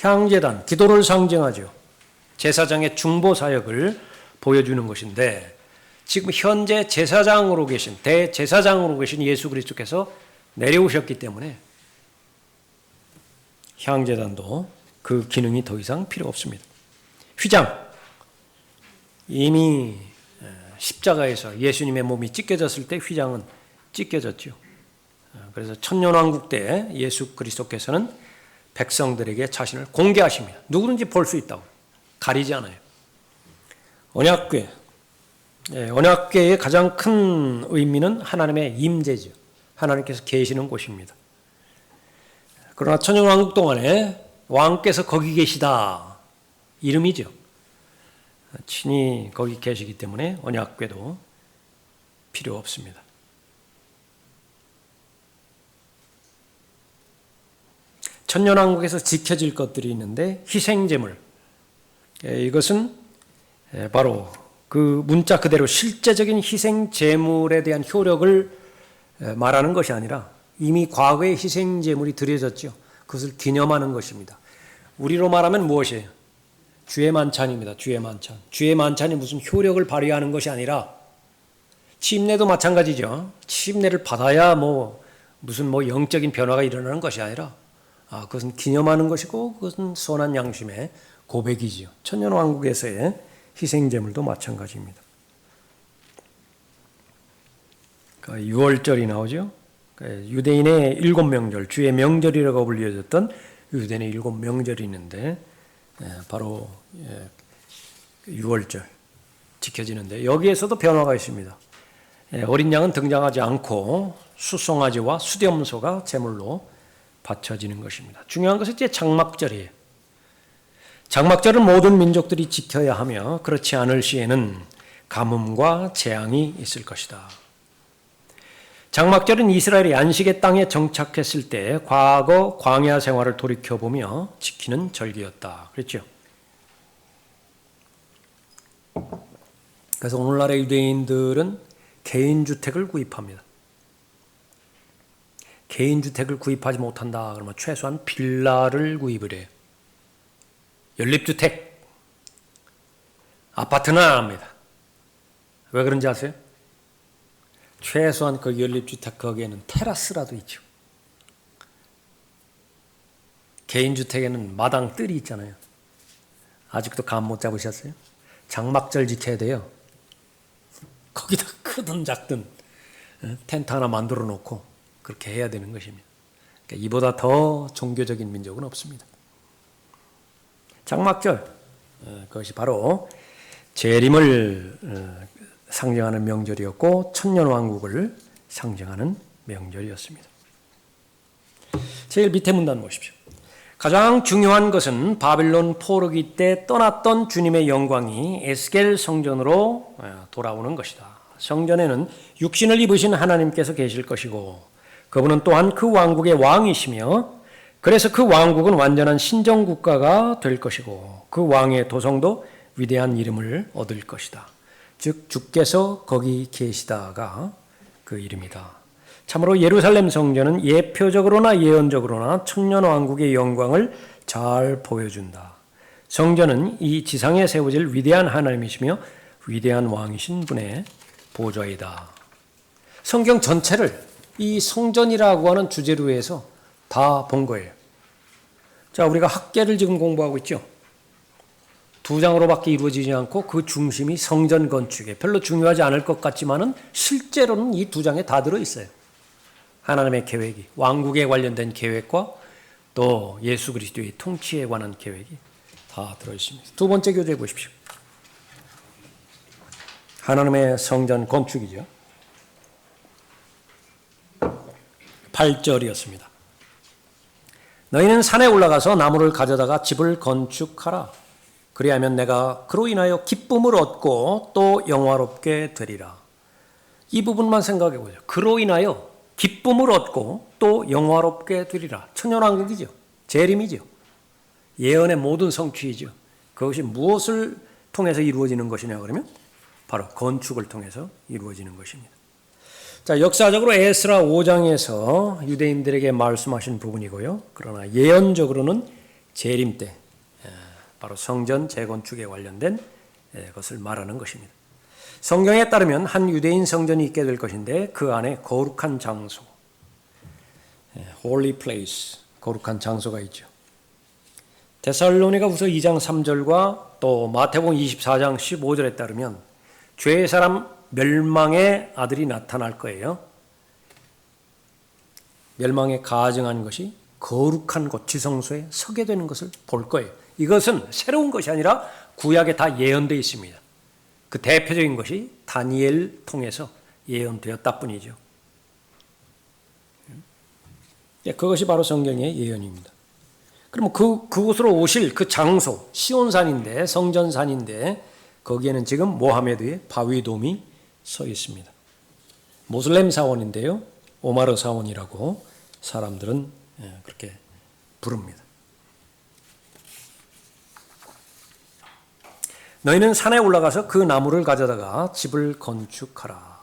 향제단, 기도를 상징하죠. 제사장의 중보 사역을 보여주는 것인데, 지금 현재 제사장으로 계신, 대제사장으로 계신 예수 그리스도께서 내려오셨기 때문에 향제단도 그 기능이 더 이상 필요 없습니다. 휘장, 이미 십자가에서 예수님의 몸이 찢겨졌을 때 휘장은 찢겨졌죠. 그래서 천년왕국 때 예수 그리스도께서는 백성들에게 자신을 공개하십니다. 누구든지 볼 수 있다고. 가리지 않아요. 언약궤. 언약궤의 가장 큰 의미는 하나님의 임재죠. 하나님께서 계시는 곳입니다. 그러나 천년왕국 동안에 왕께서 거기 계시다. 이름이죠. 친히 거기 계시기 때문에 언약궤도 필요 없습니다. 천년왕국에서 지켜질 것들이 있는데 희생제물, 이것은 바로 그 문자 그대로 실제적인 희생제물에 대한 효력을 말하는 것이 아니라 이미 과거에 희생제물이 드려졌죠. 그것을 기념하는 것입니다. 우리로 말하면 무엇이에요? 주의 만찬입니다. 주의 만찬. 주의 만찬이 무슨 효력을 발휘하는 것이 아니라, 침례도 마찬가지죠. 침례를 받아야 무슨 영적인 변화가 일어나는 것이 아니라, 그것은 기념하는 것이고 그것은 선한 양심의 고백이지요. 천년왕국에서의 희생제물도 마찬가지입니다. 유월절이 나오죠. 유대인의 7명절, 주의 명절이라고 불려졌던 유대인의 7명절이 있는데 바로 유월절 지켜지는데, 여기에서도 변화가 있습니다. 어린 양은 등장하지 않고 수송아지와 수렴소가 제물로 바쳐지는 것입니다. 중요한 것은 이제 장막절이에요. 장막절은 모든 민족들이 지켜야 하며 그렇지 않을 시에는 가뭄과 재앙이 있을 것이다. 장막절은 이스라엘이 안식의 땅에 정착했을 때 과거 광야 생활을 돌이켜보며 지키는 절기였다. 그랬죠? 그래서 오늘날의 유대인들은 개인주택을 구입합니다. 개인주택을 구입하지 못한다 그러면 최소한 빌라를 구입을 해요. 연립주택, 아파트는 안 합니다. 왜 그런지 아세요? 최소한 그 연립주택 거기에는 테라스라도 있죠. 개인주택에는 마당 뜰이 있잖아요. 아직도 감 못 잡으셨어요? 장막절 지켜야 돼요. 거기다 크든 작든 텐트 하나 만들어 놓고 그렇게 해야 되는 것입니다. 그러니까 이보다 더 종교적인 민족은 없습니다. 장막절, 그것이 바로 재림을 상징하는 명절이었고 천년왕국을 상징하는 명절이었습니다. 제일 밑에 문단 보십시오. 가장 중요한 것은 바빌론 포로기 때 떠났던 주님의 영광이 에스겔 성전으로 돌아오는 것이다. 성전에는 육신을 입으신 하나님께서 계실 것이고 그분은 또한 그 왕국의 왕이시며 그래서 그 왕국은 완전한 신정국가가 될 것이고 그 왕의 도성도 위대한 이름을 얻을 것이다. 즉 주께서 거기 계시다가 그 이름이다. 참으로 예루살렘 성전은 예표적으로나 예언적으로나 천년왕국의 영광을 잘 보여준다. 성전은 이 지상에 세워질 위대한 하나님이시며 위대한 왕이신 분의 보좌이다. 성경 전체를 이 성전이라고 하는 주제로 해서 다 본 거예요. 자, 우리가 학계를 지금 공부하고 있죠. 2장으로밖에 이루어지지 않고 그 중심이 성전 건축에 별로 중요하지 않을 것 같지만은 실제로는 이 2장에 다 들어있어요. 하나님의 계획이, 왕국에 관련된 계획과 또 예수 그리스도의 통치에 관한 계획이 다 들어있습니다. 두 번째 교재 보십시오. 하나님의 성전 건축이죠. 8절이었습니다. 너희는 산에 올라가서 나무를 가져다가 집을 건축하라. 그리하면 내가 그로 인하여 기쁨을 얻고 또 영화롭게 되리라. 이 부분만 생각해 보죠. 그로 인하여 기쁨을 얻고 또 영화롭게 되리라. 천년왕국이죠. 재림이죠. 예언의 모든 성취이죠. 그것이 무엇을 통해서 이루어지는 것이냐 그러면 바로 건축을 통해서 이루어지는 것입니다. 자, 역사적으로 에스라 5장에서 유대인들에게 말씀하신 부분이고요. 그러나 예언적으로는 재림 때 바로 성전 재건축에 관련된 것을 말하는 것입니다. 성경에 따르면 한 유대인 성전이 있게 될 것인데 그 안에 거룩한 장소, holy place, 거룩한 장소가 있죠. 데살로니가후서 2장 3절과 또 마태복음 24장 15절에 따르면 죄의 사람 멸망의 아들이 나타날 거예요. 멸망에 가증한 것이 거룩한 곳 지성소에 서게 되는 것을 볼 거예요. 이것은 새로운 것이 아니라 구약에 다 예언되어 있습니다. 그 대표적인 것이 다니엘 통해서 예언되었다 뿐이죠. 그것이 바로 성경의 예언입니다. 그러면 그곳으로 오실 그 장소, 시온산인데 성전산인데 거기에는 지금 모하메드의 바위돔이 서 있습니다. 모슬렘 사원인데요. 오마르 사원이라고 사람들은 그렇게 부릅니다. 너희는 산에 올라가서 그 나무를 가져다가 집을 건축하라.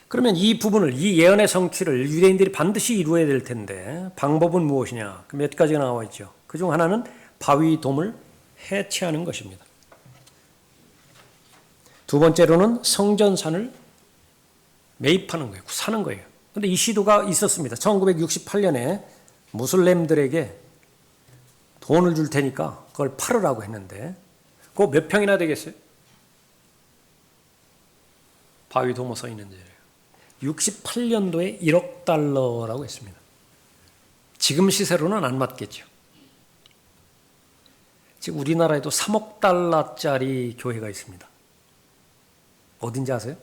그러면 이 부분을, 이 예언의 성취를 유대인들이 반드시 이루어야 될 텐데 방법은 무엇이냐? 몇 가지가 나와 있죠. 그중 하나는 바위돔을 해체하는 것입니다. 두 번째로는 성전산을 매입하는 거예요. 사는 거예요. 그런데 이 시도가 있었습니다. 1968년에 무슬림들에게 돈을 줄 테니까 그걸 팔으라고 했는데 그거 몇 평이나 되겠어요? 바위돔 써 있는 데예요. 68년도에 1억 달러라고 했습니다. 지금 시세로는 안 맞겠죠. 지금 우리나라에도 3억 달러짜리 교회가 있습니다. 어딘지 아세요?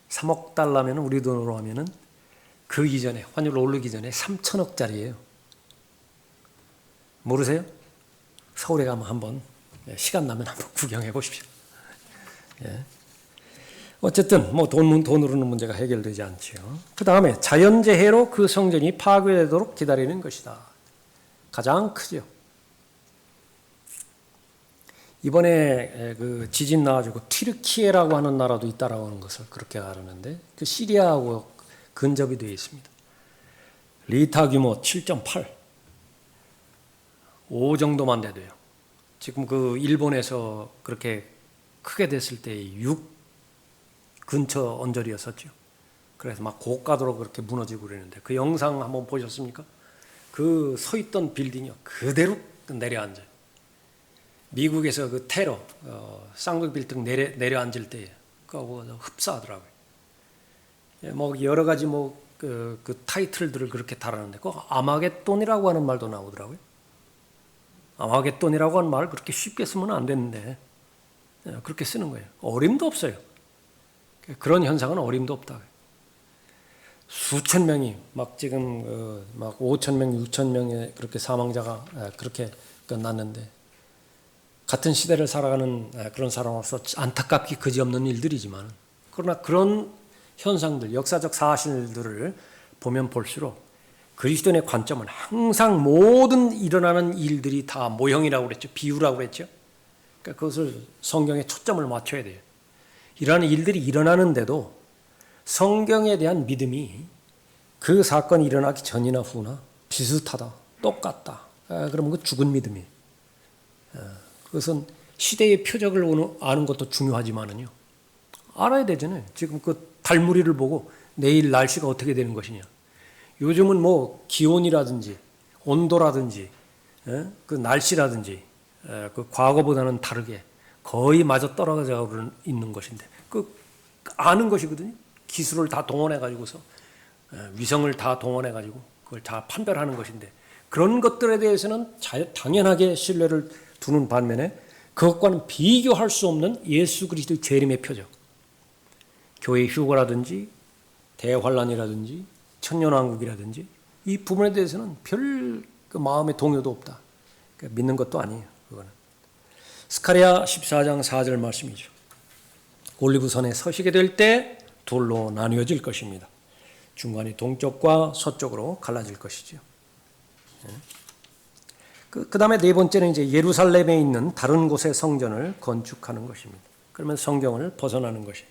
3억 달러면 우리 돈으로 하면은 그 이전에, 환율 오르기 전에 3천억짜리예요. 모르세요? 서울에 가면 한번, 시간 나면 한번 구경해 보십시오. 예. 어쨌든 뭐 돈으로는 문제가 해결되지 않죠. 그 다음에 자연재해로 그 성전이 파괴되도록 기다리는 것이다. 가장 크죠. 이번에 그 지진 나가지고 튀르키예라고 하는 나라도 있다라고 하는 것을 그렇게 알았는데 그 시리아하고 근접이 되어 있습니다. 리타 규모 7.8, 5 정도만 돼도요. 지금 그 일본에서 그렇게 크게 됐을 때 6 근처 언저리였었죠. 그래서 막 고가도로 그렇게 무너지고 그러는데 그 영상 한번 보셨습니까? 그 서 있던 빌딩이요 그대로 내려앉아요. 미국에서 그 테러 쌍둥이 빌딩 내려앉을 때 그거 흡사하더라고요. 뭐 여러 가지 그 타이틀들을 그렇게 달았는데 그 아마겟돈이라고 하는 말도 나오더라고요. 아마겟돈이라고 하는 말 그렇게 쉽게 쓰면 안 되는데 그렇게 쓰는 거예요. 어림도 없어요. 그런 현상은 어림도 없다. 수천 명이 막 지금 막 5천 명, 6천 명의 그렇게 사망자가 그렇게 났는데 같은 시대를 살아가는 그런 사람으로서 안타깝기 그지없는 일들이지만 그러나 그런 현상들, 역사적 사실들을 보면 볼수록 그리스도인의 관점은 항상 모든 일어나는 일들이 다 모형이라고 그랬죠. 비유라고 그랬죠. 그러니까 그것을 성경에 초점을 맞춰야 돼요. 이러한 일들이 일어나는데도 성경에 대한 믿음이 그 사건이 일어나기 전이나 후나 비슷하다, 똑같다. 그러면 그 죽은 믿음이에요. 그것은 시대의 표적을 아는 것도 중요하지만은요. 알아야 되잖아요. 지금 그 달무리를 보고 내일 날씨가 어떻게 되는 것이냐. 요즘은 뭐 기온이라든지 온도라든지 그 날씨라든지 그 과거보다는 다르게 거의 마저 떨어져 있는 것인데 그 아는 것이거든요. 기술을 다 동원해 가지고서 위성을 다 동원해 가지고 그걸 다 판별하는 것인데 그런 것들에 대해서는 당연하게 신뢰를 두는 반면에 그것과는 비교할 수 없는 예수 그리스도의 재림의 표적, 교회 휴거라든지 대환란이라든지 천년왕국이라든지 이 부분에 대해서는 별 그 마음의 동요도 없다. 그러니까 믿는 것도 아니에요. 그거는 스가랴 14장 4절 말씀이죠. 올리브선에 서시게 될 때 둘로 나뉘어질 것입니다. 중간이 동쪽과 서쪽으로 갈라질 것이죠. 그 다음에 네 번째는 이제 예루살렘에 있는 다른 곳의 성전을 건축하는 것입니다. 그러면 성경을 벗어나는 것이.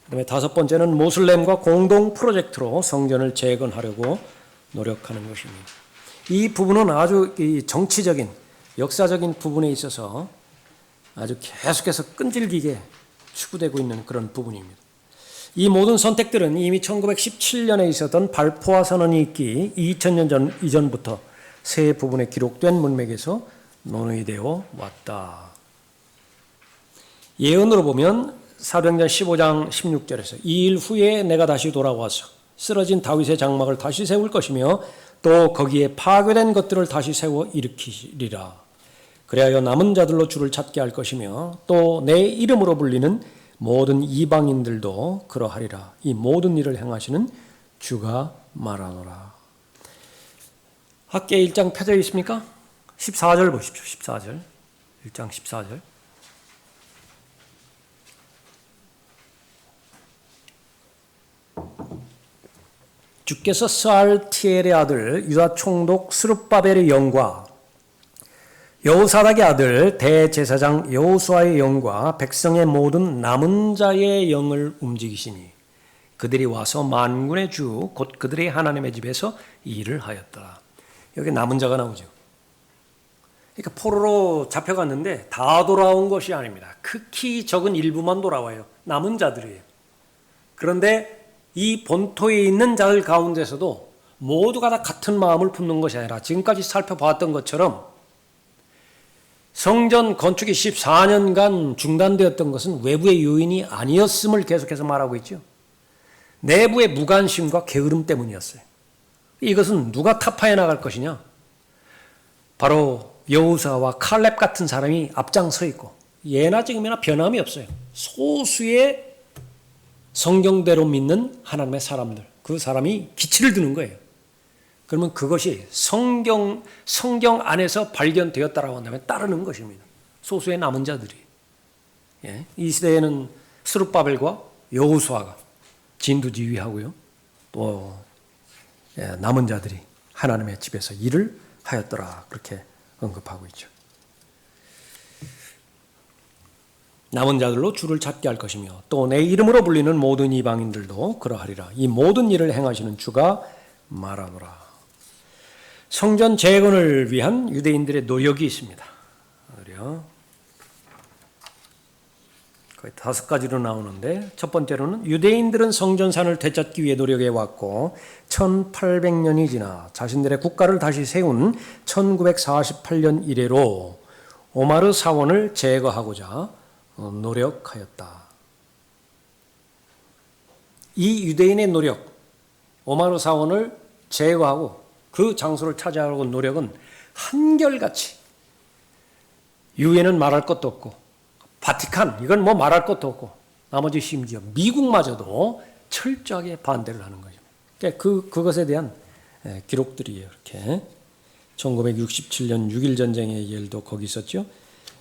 그 다음에 다섯 번째는 모슬렘과 공동 프로젝트로 성전을 재건하려고 노력하는 것입니다. 이 부분은 아주 정치적인, 역사적인 부분에 있어서 아주 계속해서 끈질기게 추구되고 있는 그런 부분입니다. 이 모든 선택들은 이미 1917년에 있었던 발포화 선언이 있기 2000년 이전부터 세 부분에 기록된 문맥에서 논의되어 왔다. 예언으로 보면 사도행전 15장 16절에서 이 일 후에 내가 다시 돌아와서 쓰러진 다윗의 장막을 다시 세울 것이며 또 거기에 파괴된 것들을 다시 세워 일으키리라. 그리하여 남은 자들로 주를 찾게 할 것이며 또 내 이름으로 불리는 모든 이방인들도 그러하리라. 이 모든 일을 행하시는 주가 말하노라. 학계 1장 펴져 있습니까? 14절 보십시오. 14절. 1장 14절. 주께서 스알티엘의 아들 유다 총독 스룹바벨의 영과 여호사닥의 아들 대제사장 여호수아의 영과 백성의 모든 남은 자의 영을 움직이시니 그들이 와서 만군의 주 곧 그들의 하나님의 집에서 일을 하였다. 여기 남은 자가 나오죠. 그러니까 포로로 잡혀갔는데 다 돌아온 것이 아닙니다. 극히 적은 일부만 돌아와요. 남은 자들이에요. 그런데 이 본토에 있는 자들 가운데서도 모두가 다 같은 마음을 품는 것이 아니라 지금까지 살펴봤던 것처럼 성전 건축이 14년간 중단되었던 것은 외부의 요인이 아니었음을 계속해서 말하고 있죠. 내부의 무관심과 게으름 때문이었어요. 이것은 누가 타파해 나갈 것이냐? 바로 여호수아와 칼렙 같은 사람이 앞장서 있고 예나 지금이나 변함이 없어요. 소수의 성경대로 믿는 하나님의 사람들, 그 사람이 기치를 드는 거예요. 그러면 그것이 성경 안에서 발견되었다라고 한다면 따르는 것입니다. 소수의 남은 자들이. 이 시대에는 스룹바벨과 여호수아가 진두지휘하고요. 또 남은 자들이 하나님의 집에서 일을 하였더라. 그렇게 언급하고 있죠. 남은 자들로 주를 찾게 할 것이며 또 내 이름으로 불리는 모든 이방인들도 그러하리라. 이 모든 일을 행하시는 주가 말하노라. 성전 재건을 위한 유대인들의 노력이 있습니다. 거의 5가지로 나오는데, 첫 번째로는 유대인들은 성전산을 되찾기 위해 노력해 왔고 1800년이 지나 자신들의 국가를 다시 세운 1948년 이래로 오마르 사원을 제거하고자 노력하였다. 이 유대인의 노력, 오마르 사원을 제거하고 그 장소를 차지하려고 노력은 한결같이, 유엔은 말할 것도 없고 바티칸 이건 뭐 말할 것도 없고 나머지 심지어 미국마저도 철저하게 반대를 하는 거죠. 그것에 대한 기록들이에요. 이렇게 1967년 6.1 전쟁의 예도 거기 있었죠.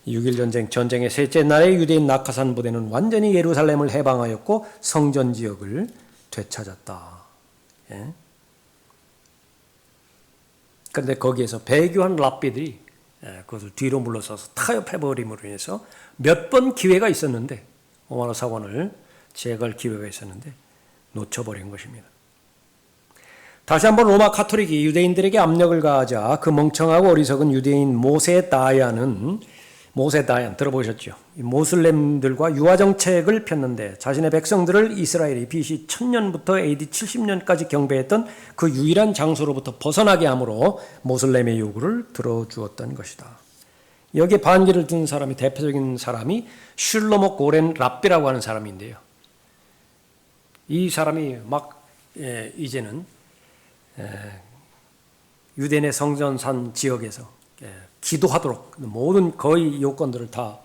6.1 전쟁의 셋째 날에 유대인 낙하산 부대는 완전히 예루살렘을 해방하였고 성전 지역을 되찾았다. 그런데 거기에서 배교한 랍비들이 그것을 뒤로 물러서서 타협해버림으로 인해서 몇 번 기회가 있었는데, 오마르 사원을 제거할 기회가 있었는데 놓쳐버린 것입니다. 다시 한번 로마 카톨릭이 유대인들에게 압력을 가하자 그 멍청하고 어리석은 유대인 모세 다얀 들어보셨죠? 모슬렘들과 유화 정책을 폈는데 자신의 백성들을 이스라엘이 BC 1000년부터 AD 70년까지 경배했던 그 유일한 장소로부터 벗어나게 함으로 모슬렘의 요구를 들어주었던 것이다. 여기에 반기를 든 사람이, 대표적인 사람이 슐로모 고렌 랍비라고 하는 사람인데요. 이 사람이 이제는 유대인의 성전산 지역에서 기도하도록 모든 거의 요건들을 다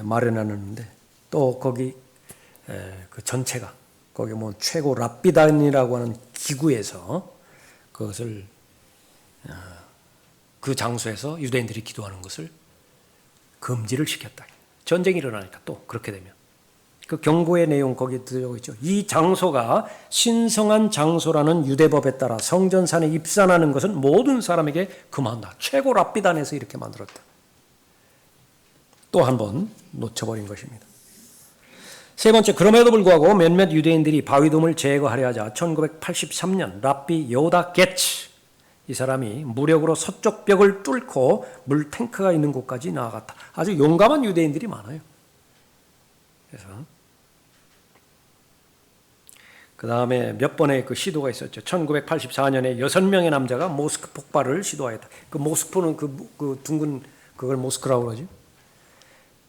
마련하는데, 또 거기 그 전체가 거기 뭐 최고 랍비단이라고 하는 기구에서 그것을 그 장소에서 유대인들이 기도하는 것을 금지를 시켰다. 전쟁이 일어나니까 또 그렇게 되면 그 경고의 내용 거기에 들어가 있죠. 이 장소가 신성한 장소라는 유대법에 따라 성전산에 입산하는 것은 모든 사람에게 금한다. 최고 랍비단에서 이렇게 만들었다. 또 한 번 놓쳐버린 것입니다. 세 번째, 그럼에도 불구하고 몇몇 유대인들이 바위돔을 제거하려 하자 1983년 랍비 요다 게츠, 이 사람이 무력으로 서쪽 벽을 뚫고 물 탱크가 있는 곳까지 나아갔다. 아주 용감한 유대인들이 많아요. 그래서 그 다음에 몇 번의 그 시도가 있었죠. 1984년에 6명의 남자가 모스크 폭발을 시도하였다. 그 모스크는 그 둥근 그걸 모스크라고 그러죠.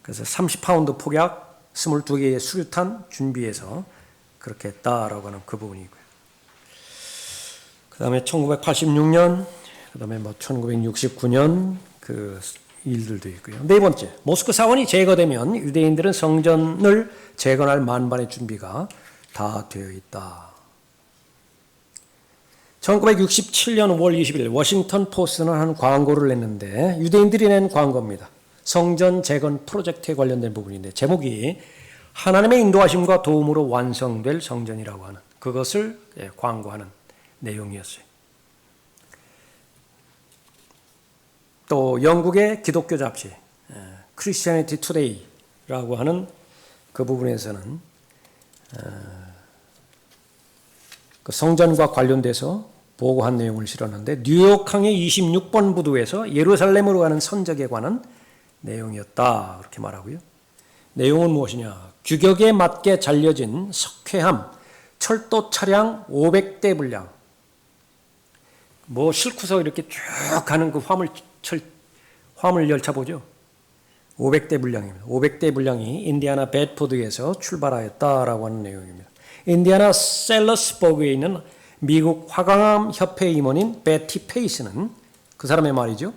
그래서 30파운드 폭약, 22개의 수류탄 준비해서 그렇게 했다라고 하는 그 부분이고요. 그 다음에 1986년, 그 다음에 1969년 그 일들도 있고요. 네 번째, 모스크 사원이 제거되면 유대인들은 성전을 재건할 만반의 준비가 다 되어 있다. 1967년 5월 20일 워싱턴 포스트는 한 광고를 냈는데, 유대인들이 낸 광고입니다. 성전 재건 프로젝트에 관련된 부분인데, 제목이 하나님의 인도하심과 도움으로 완성될 성전이라고 하는 그것을 광고하는 내용이었어요. 또 영국의 기독교 잡지 크리스티애니티 투데이라고 하는 그 부분에서는 그 성전과 관련돼서 보고한 내용을 실었는데, 뉴욕항의 26번 부두에서 예루살렘으로 가는 선적에 관한 내용이었다, 그렇게 말하고요. 내용은 무엇이냐? 규격에 맞게 잘려진 석회함 철도 차량 500대 분량, 뭐 싣고서 이렇게 쭉 가는 그 화물 열차 보죠. 500대 분량입니다. 500대 분량이 인디아나 베드포드에서 출발하였다라고 하는 내용입니다. 인디아나 셀러스버그에 있는 미국 화강암 협회 임원인 베티 페이스는 그 사람의 말이죠.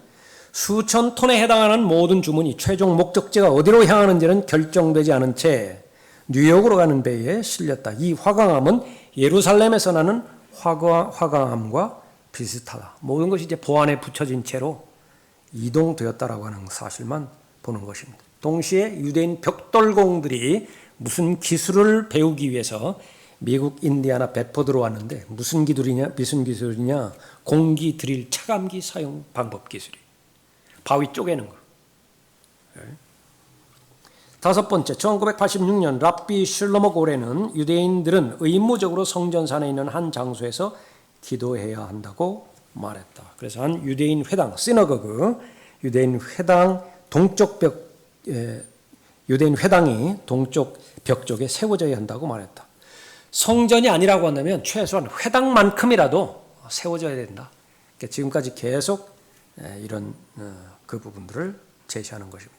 수천 톤에 해당하는 모든 주문이 최종 목적지가 어디로 향하는지는 결정되지 않은 채 뉴욕으로 가는 배에 실렸다. 이 화강암은 예루살렘에서 나는 화강암과 비슷하다. 모든 것이 이제 보안에 붙여진 채로 이동되었다라고 하는 사실만 보는 것입니다. 동시에 유대인 벽돌공들이 무슨 기술을 배우기 위해서 미국 인디아나 베드포드로 왔는데, 무슨 기술이냐? 공기 드릴 차감기 사용 방법 기술이. 바위 쪼개는 거. 다섯 번째, 1986년 랍비 슐로모 고렌은 유대인들은 의무적으로 성전산에 있는 한 장소에서 기도해야 한다고 말했다. 그래서 한 유대인 회당, 시너거그, 유대인 회당 동쪽 벽 유대인 회당이 동쪽 벽 쪽에 세워져야 한다고 말했다. 성전이 아니라고 한다면 최소한 회당만큼이라도 세워져야 된다. 그러니까 지금까지 계속 이런 그 부분들을 제시하는 것입니다.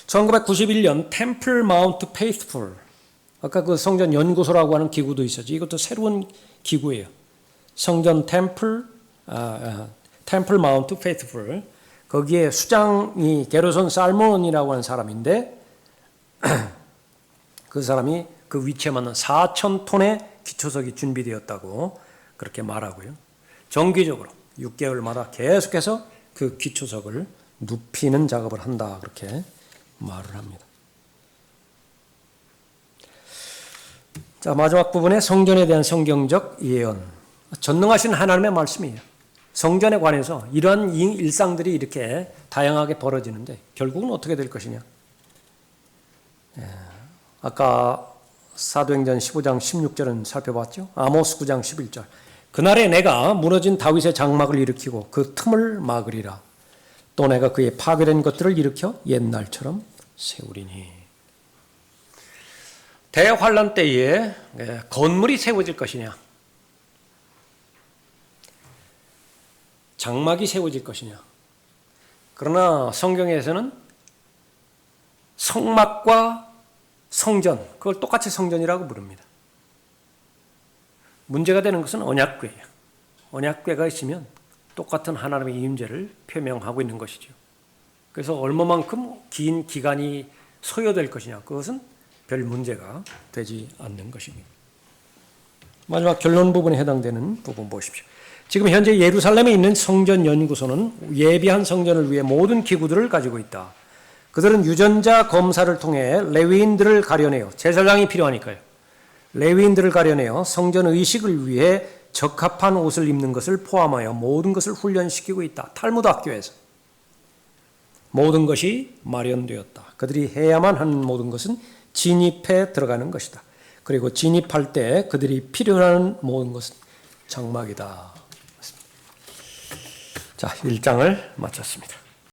1991년 템플 마운트 페이스풀, 아까 그 성전 연구소라고 하는 기구도 있었죠. 이것도 새로운 기구예요. 성전 템플 마운트 페이스풀, 거기에 수장이 게르손 살몬이라고 하는 사람인데 그 사람이 그 위치에 맞는 4,000톤의 기초석이 준비되었다고 그렇게 말하고요. 정기적으로 6개월마다 계속해서 그 기초석을 눕히는 작업을 한다, 그렇게 말을 합니다. 자, 마지막 부분에 성전에 대한 성경적 예언. 전능하신 하나님의 말씀이에요. 성전에 관해서 이러한 일상들이 이렇게 다양하게 벌어지는데 결국은 어떻게 될 것이냐. 아까 사도행전 15장 16절은 살펴봤죠. 아모스 9장 11절. 그날에 내가 무너진 다윗의 장막을 일으키고 그 틈을 막으리라. 또 내가 그의 파괴된 것들을 일으켜 옛날처럼 세우리니. 대환란 때에 건물이 세워질 것이냐, 장막이 세워질 것이냐. 그러나 성경에서는 성막과 성전, 그걸 똑같이 성전이라고 부릅니다. 문제가 되는 것은 언약궤예요. 언약궤가 있으면 똑같은 하나님의 임재를 표명하고 있는 것이죠. 그래서 얼마만큼 긴 기간이 소요될 것이냐, 그것은 별 문제가 되지 않는 것입니다. 마지막 결론 부분에 해당되는 부분 보십시오. 지금 현재 예루살렘에 있는 성전 연구소는 예비한 성전을 위해 모든 기구들을 가지고 있다. 그들은 유전자 검사를 통해 레위인들을 가려내어, 제사장이 필요하니까요, 레위인들을 가려내어 성전 의식을 위해 적합한 옷을 입는 것을 포함하여 모든 것을 훈련시키고 있다. 탈무드 학교에서 모든 것이 마련되었다. 그들이 해야만 하는 모든 것은 진입해 들어가는 것이다. 그리고 진입할 때 그들이 필요한 모든 것은 장막이다. 자, 1장을 마쳤습니다.